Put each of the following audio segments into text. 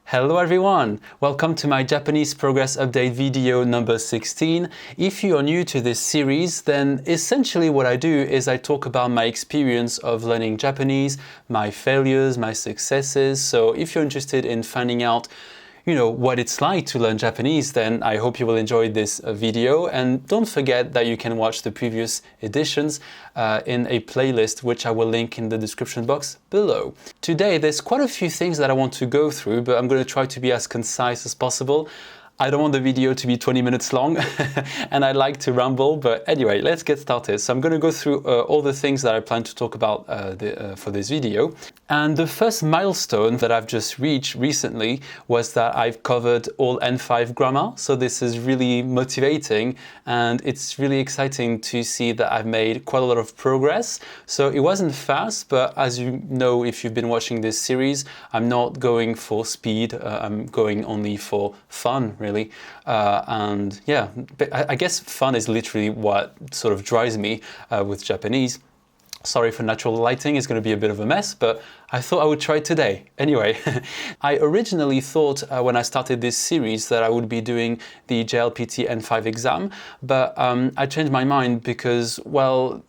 Hello everyone! Welcome to my Japanese progress update video number 16. If you are new to this series, then essentially what I do is I talk about my experience of learning Japanese, my failures, my successes. So if you're interested in finding out what it's like to learn Japanese, then I hope you will enjoy this video. And don't forget that you can watch the previous editions in a playlist, which I will link in the description box below. Today, there's quite a few things that I want to go through, but I'm going to try to be as concise as possible. I don't want the video to be 20 minutes long and I like to ramble, but anyway, let's get started. So I'm going to go through all the things that I plan to talk about for this video. And the first milestone that I've just reached recently was that I've covered all N5 grammar. So this is really motivating and it's really exciting to see that I've made quite a lot of progress. So it wasn't fast, but as you know, if you've been watching this series, I'm not going for speed. I'm going only for fun, really. And yeah, I guess fun is literally what sort of drives me with Japanese. Sorry for natural lighting, it's going to be a bit of a mess, but I thought I would try it today. Anyway, I originally thought when I started this series that I would be doing the JLPT N5 exam, but I changed my mind because, well,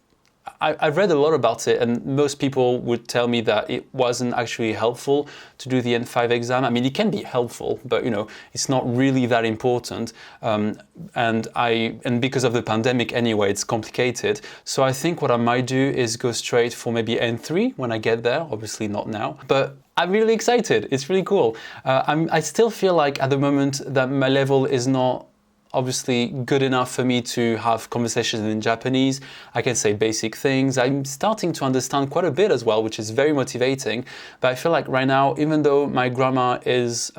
I've read a lot about it and most people would tell me that it wasn't actually helpful to do the N5 exam. I mean, it can be helpful, but it's not really that important. And because of the pandemic anyway, it's complicated. So I think what I might do is go straight for maybe N3 when I get there, obviously not now. But I'm really excited, it's really cool. I still feel like at the moment that my level is not obviously good enough for me to have conversations in Japanese. I can say basic things. I'm starting to understand quite a bit as well, which is very motivating. But I feel like right now, even though my grammar is,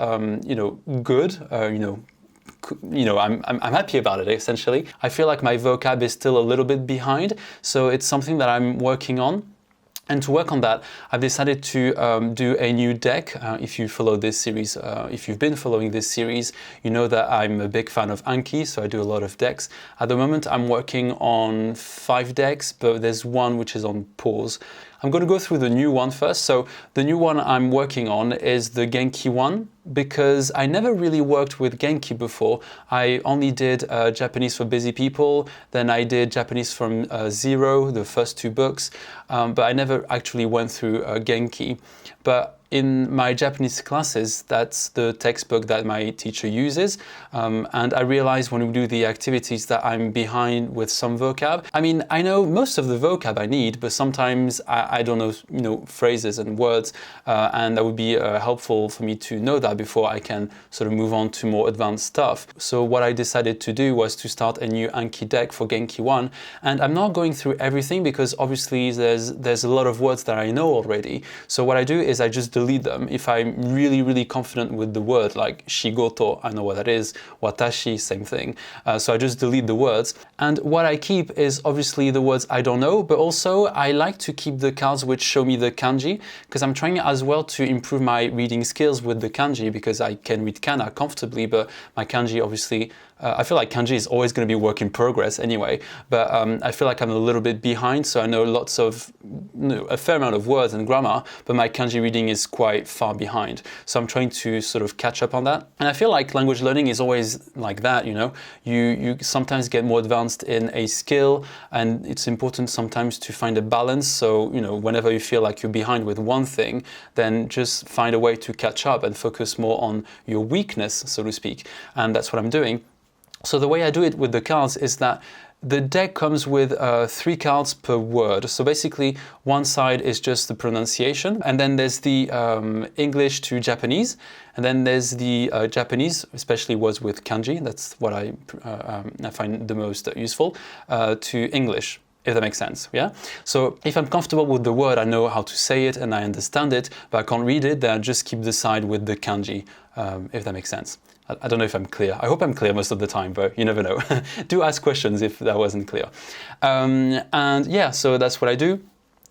good, I'm happy about it, essentially. I feel like my vocab is still a little bit behind. So it's something that I'm working on. And to work on that, I've decided to do a new deck. If you follow this series, if you've been following this series, you know that I'm a big fan of Genki, so I do a lot of decks. At the moment, I'm working on 5 decks, but there's one which is on pause. I'm going to go through the new one first. So the new one I'm working on is the Genki one, because I never really worked with Genki before. I only did Japanese for Busy People, then I did Japanese from Zero, the first 2 books, but I never actually went through Genki. But in my Japanese classes, that's the textbook that my teacher uses. And I realized when we do the activities that I'm behind with some vocab. I mean, I know most of the vocab I need, but sometimes I don't know, phrases and words. And that would be helpful for me to know that before I can sort of move on to more advanced stuff. So what I decided to do was to start a new Anki deck for Genki 1. And I'm not going through everything because obviously there's a lot of words that I know already. So what I do is I just delete them. If I'm really, really confident with the word, like shigoto, I know what that is, watashi, same thing. So I just delete the words. And what I keep is obviously the words I don't know, but also I like to keep the cards which show me the kanji, because I'm trying as well to improve my reading skills with the kanji, because I can read kana comfortably, but my kanji obviously, I feel like kanji is always going to be work in progress anyway, but I feel like I'm a little bit behind, so I know lots of, a fair amount of words and grammar, but my kanji reading is quite far behind. So I'm trying to sort of catch up on that. And I feel like language learning is always like that, you sometimes get more advanced in a skill, and it's important sometimes to find a balance. So, whenever you feel like you're behind with one thing, then just find a way to catch up and focus more on your weakness, so to speak. And that's what I'm doing. So the way I do it with the cards is that the deck comes with 3 cards per word. So basically, one side is just the pronunciation, and then there's the English to Japanese, and then there's the Japanese, especially words with kanji, that's what I find the most useful, to English, if that makes sense, yeah? So if I'm comfortable with the word, I know how to say it and I understand it, but I can't read it, then I just keep the side with the kanji, if that makes sense. I don't know if I'm clear. I hope I'm clear most of the time, but you never know. Do ask questions if that wasn't clear. And yeah, so that's what I do.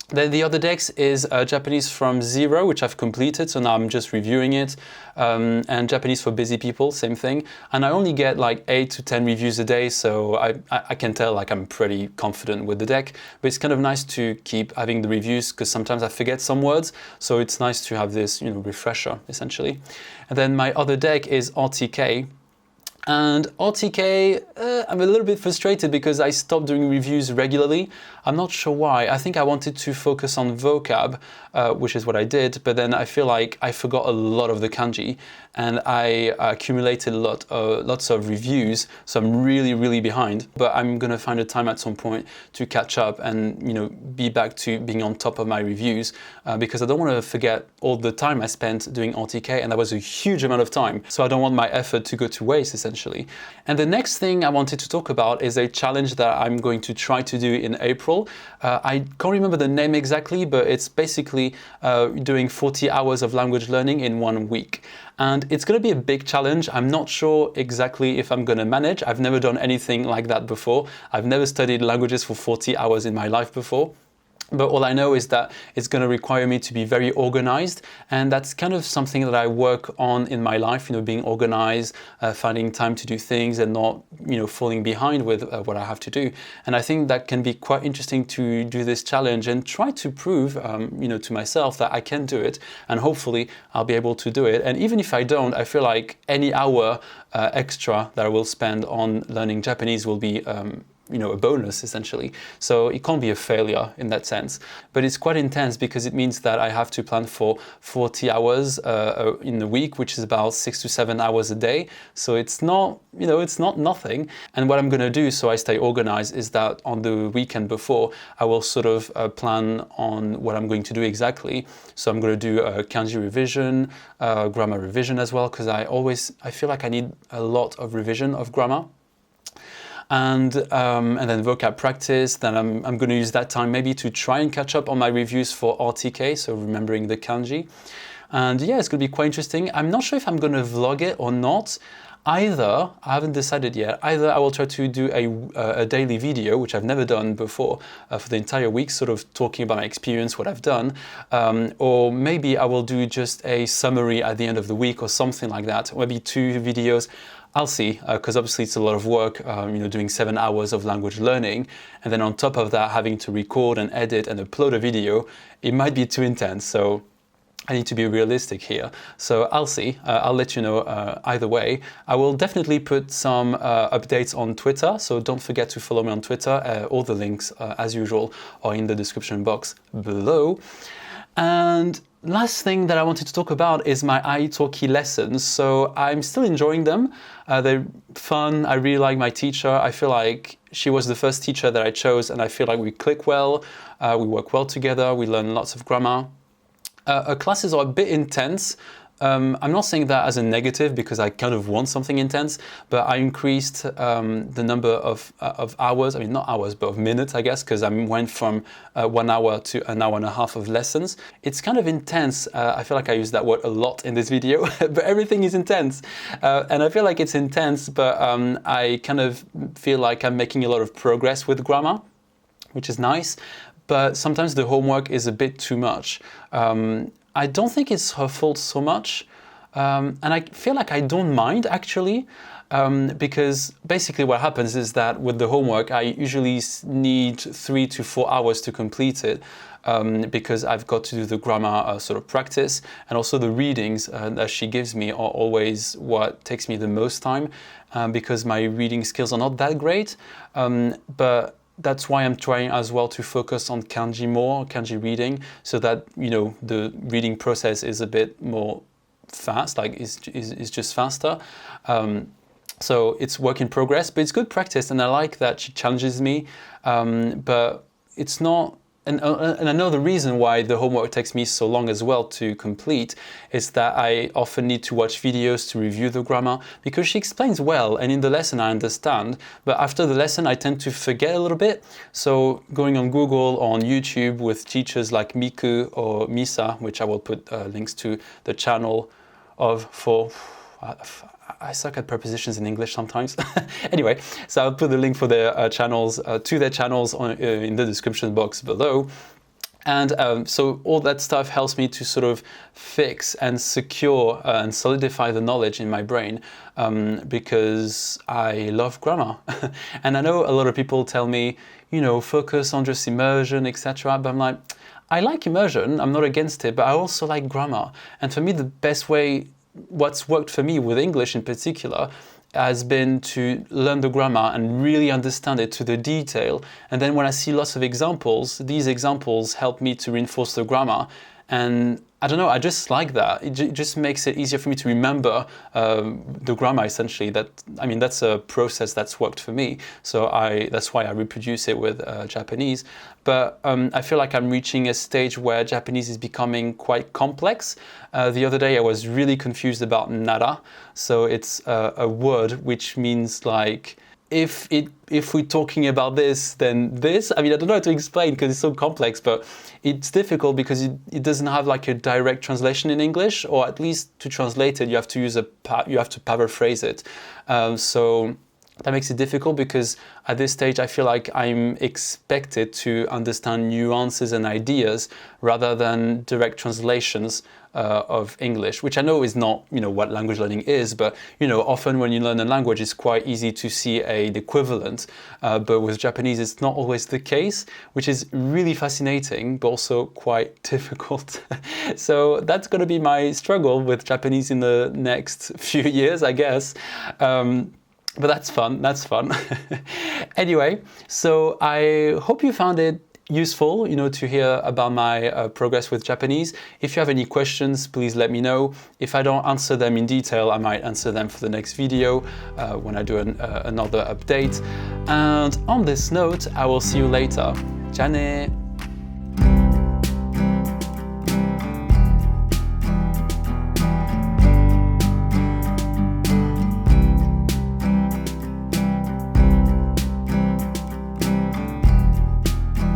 Then the other decks is Japanese from zero, which I've completed, so now I'm just reviewing it, and Japanese for busy people, same thing. And I only get like 8 to 10 reviews a day, so I can tell like I'm pretty confident with the deck. But it's kind of nice to keep having the reviews because sometimes I forget some words, so it's nice to have this, you know, refresher essentially. And then my other deck is RTK. And RTK, I'm a little bit frustrated because I stopped doing reviews regularly. I'm not sure why. I think I wanted to focus on vocab, which is what I did, but then I feel like I forgot a lot of the kanji and I accumulated lots of reviews, so I'm really behind. But I'm gonna find a time at some point to catch up and, you know, be back to being on top of my reviews because I don't want to forget all the time I spent doing RTK, and that was a huge amount of time. So I don't want my effort to go to waste, essentially. And the next thing I wanted to talk about is a challenge that I'm going to try to do in April. I can't remember the name exactly, but it's basically doing 40 hours of language learning in 1 week. And it's going to be a big challenge. I'm not sure exactly if I'm going to manage. I've never done anything like that before. I've never studied languages for 40 hours in my life before. But all I know is that it's going to require me to be very organized, and that's kind of something that I work on in my life, you know, being organized, finding time to do things and not, you know, falling behind with what I have to do. And I think that can be quite interesting to do this challenge and try to prove, you know, to myself that I can do it, and hopefully I'll be able to do it. And even if I don't, I feel like any hour extra that I will spend on learning Japanese will be you know, a bonus essentially. So it can't be a failure in that sense. But it's quite intense because it means that I have to plan for 40 hours in a week, which is about 6 to 7 hours a day. So it's not, you know, it's not nothing. And what I'm going to do so I stay organized is that on the weekend before, I will sort of plan on what I'm going to do exactly. So I'm going to do a kanji revision, grammar revision as well, because I feel like I need a lot of revision of grammar. And then vocab practice. Then I'm going to use that time maybe to try and catch up on my reviews for RTK, so remembering the kanji. And yeah, it's going to be quite interesting. I'm not sure if I'm going to vlog it or not. Either, I haven't decided yet, either I will try to do a daily video, which I've never done before, for the entire week, sort of talking about my experience, what I've done, or maybe I will do just a summary at the end of the week or something like that, maybe 2 videos. I'll see, because obviously it's a lot of work, you know, doing 7 hours of language learning, and then on top of that, having to record and edit and upload a video, it might be too intense. So I need to be realistic here. So I'll see. I'll let you know either way. I will definitely put some updates on Twitter, so don't forget to follow me on Twitter. All the links, as usual, are in the description box below. And last thing that I wanted to talk about is my Italki lessons. So I'm still enjoying them. They're fun. I really like my teacher. I feel like she was the first teacher that I chose, and I feel like we click well. We work well together. We learn lots of grammar. Her classes are a bit intense. I'm not saying that as a negative because I kind of want something intense, but I increased the number of hours, I mean not hours, but of minutes, I guess, because I went from 1 hour to an hour and a half of lessons. It's kind of intense. I feel like I use that word a lot in this video, but everything is intense. And I feel like it's intense, but I kind of feel like I'm making a lot of progress with grammar, which is nice. But sometimes the homework is a bit too much. I don't think it's her fault so much, and I feel like I don't mind actually, because basically what happens is that with the homework I usually need 3 to 4 hours to complete it, because I've got to do the grammar sort of practice, and also the readings that she gives me are always what takes me the most time, because my reading skills are not that great, but that's why I'm trying as well to focus on kanji reading, so that, you know, the reading process is a bit more fast, like is just faster. So it's work in progress, but it's good practice, and I like that she challenges me, but it's not. And I know the reason why the homework takes me so long as well to complete is that I often need to watch videos to review the grammar, because she explains well, and in the lesson I understand, but after the lesson I tend to forget a little bit. So going on Google or on YouTube with teachers like Miku or Misa, which I will put links to the channel of I suck at prepositions in English sometimes. Anyway, so I'll put the link for their channels, to their channels in the description box below. And so all that stuff helps me to sort of fix and secure and solidify the knowledge in my brain, because I love grammar. And I know a lot of people tell me, you know, focus on just immersion, etc. But I'm like, I like immersion, I'm not against it, but I also like grammar. And for me, the best way, what's worked for me with English in particular, has been to learn the grammar and really understand it to the detail. And then when I see lots of examples, these examples help me to reinforce the grammar. And I don't know, I just like that. It just makes it easier for me to remember the grammar, essentially. That's a process that's worked for me. So that's why I reproduce it with Japanese. But I feel like I'm reaching a stage where Japanese is becoming quite complex. The other day I was really confused about nara. So it's a word which means like, if we're talking about this, then this. I don't know how to explain because it's so complex, but it's difficult because it doesn't have like a direct translation in English, or at least to translate it, you have to paraphrase it. So that makes it difficult because at this stage I feel like I'm expected to understand nuances and ideas rather than direct translations of English, which I know is not, what language learning is, but often when you learn a language, it's quite easy to see an equivalent. But with Japanese, it's not always the case, which is really fascinating, but also quite difficult. So that's going to be my struggle with Japanese in the next few years, I guess. But that's fun. Anyway, so I hope you found it useful, to hear about my progress with Japanese. If you have any questions, please let me know. If I don't answer them in detail, I might answer them for the next video when I do another update. And on this note, I will see you later. じゃあね。